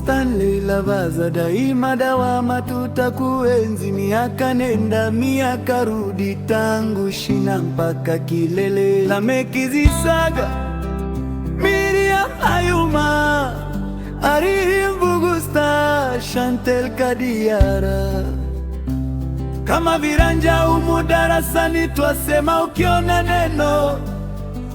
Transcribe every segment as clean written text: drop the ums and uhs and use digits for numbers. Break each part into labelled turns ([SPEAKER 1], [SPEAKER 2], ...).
[SPEAKER 1] Stanley Lavaza, daima dawama tutakuenzi. Miaka nenda miaka rudi, tangu shina mpaka kilele. Lameki Zisaga, Miriam Ayuma, Arihi Mbugusta, Chantel Kadiara. Kama viranja humu darasani twasema, ukiona neno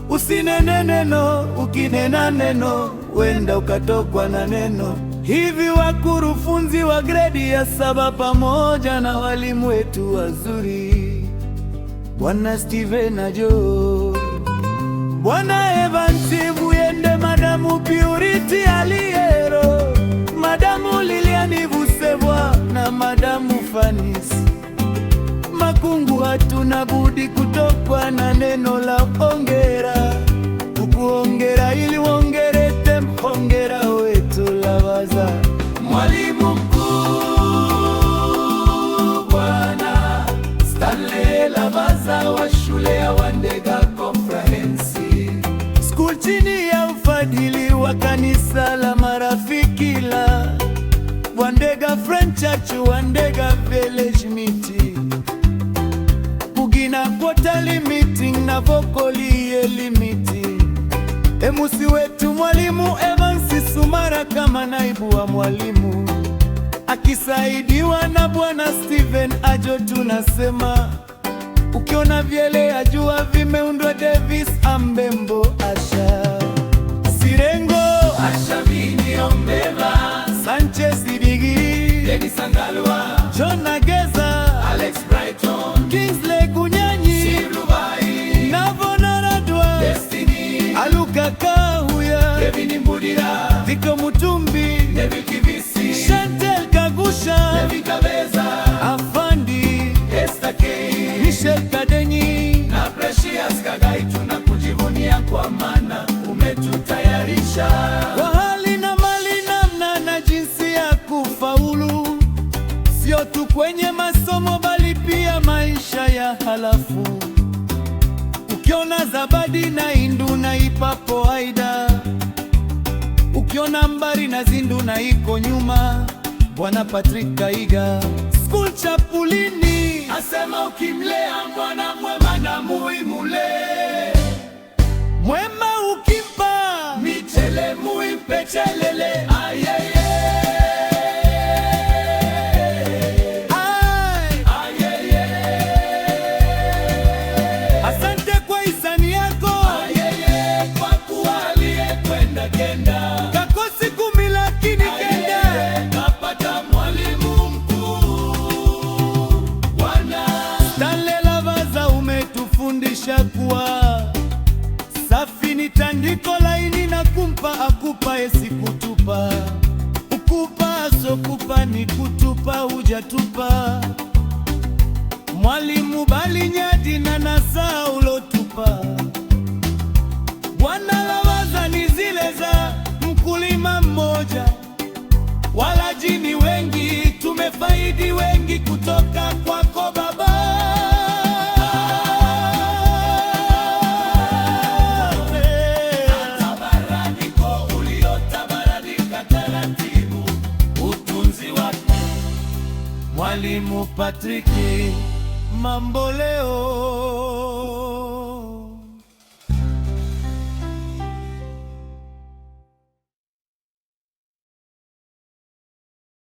[SPEAKER 1] usinene neno, ukinena neno wenda ukatokwa na neno. Hivi wakurufunzi wa gredi ya 7 pamoja na walimu wetu wazuri, Bwana Steven na Joe, Bwana Evansi Muyende, Madamu Purity Aliero, Madamu Liliani Vusebwa na Madamu Fanisi Makungu, hatuna budi kutokwa na neno la ongera. Ukuongera ili uongerete, hongera wetu Lavaza. Mwalimu mkuu Bwana Stanley Lavaza wa shule ya Wandega Comprehensive School chini ya ufadhili wa kanisa la Marafiki la Wandega Friend Church, Wandega Village Meeting, Bugina Quarterly Meeting na Vokoli Meeting. Emusi wetu Mwalimu Evansi Sumara kama naibu wa mwalimu, akisaidiwa na Bwana Steven Ajo. Tunasema ukiona vyele ajua vimeundwa. Davis Ambembo, Asha Sirengo, Asha Vini Ombeva, Sanchez Idigi, Dennis Angalwa, John Ageza, Alex Brighton, Kingsley Kunyanyi, Sirubai, Navonaradwa, Destiny Aluka Kahuya, Kevin Mbudira, Viko Mutumbi, David Kivisi, Chantel Kagusha, David Kabeza, Afandi, Esther Kay, Michelle Kadenyi na Precious Kagai. Tunakujivunia kwa maana umetutayarisha kwa hali na mali, namna na jinsi ya kufaulu, sio tu kwenye masomo bali pia maisha ya halafu. Ukiona Zabadi na Indu na Ipapo Aida, ukiona Mbari na Zindu na iko nyuma, Bwana Patrick Kaiga School Chapulini asema, ukimlea mwana mwema na muimule mwema, ukimpa michele muimpe chelele. Ayeye kakosi 10 lakini kenda kapata mwalimu mkuu. Bwana Stanley Lavaza, umetufundisha kuwa safi ni tandiko laini, na kumpa akupa esikutupa, ukupa asokupa ni kutupa, hujatupa mwalimu bali nyadi na nasa ulotupa. Bwana Lavaza ni zile za mkulima mmoja, walaji ni wengi, tumefaidi wengi kutoka kwako Baba. Tabaradiko uliotabaradika taratibu, utunzi wake Mwalimu Patrick Mamboleo.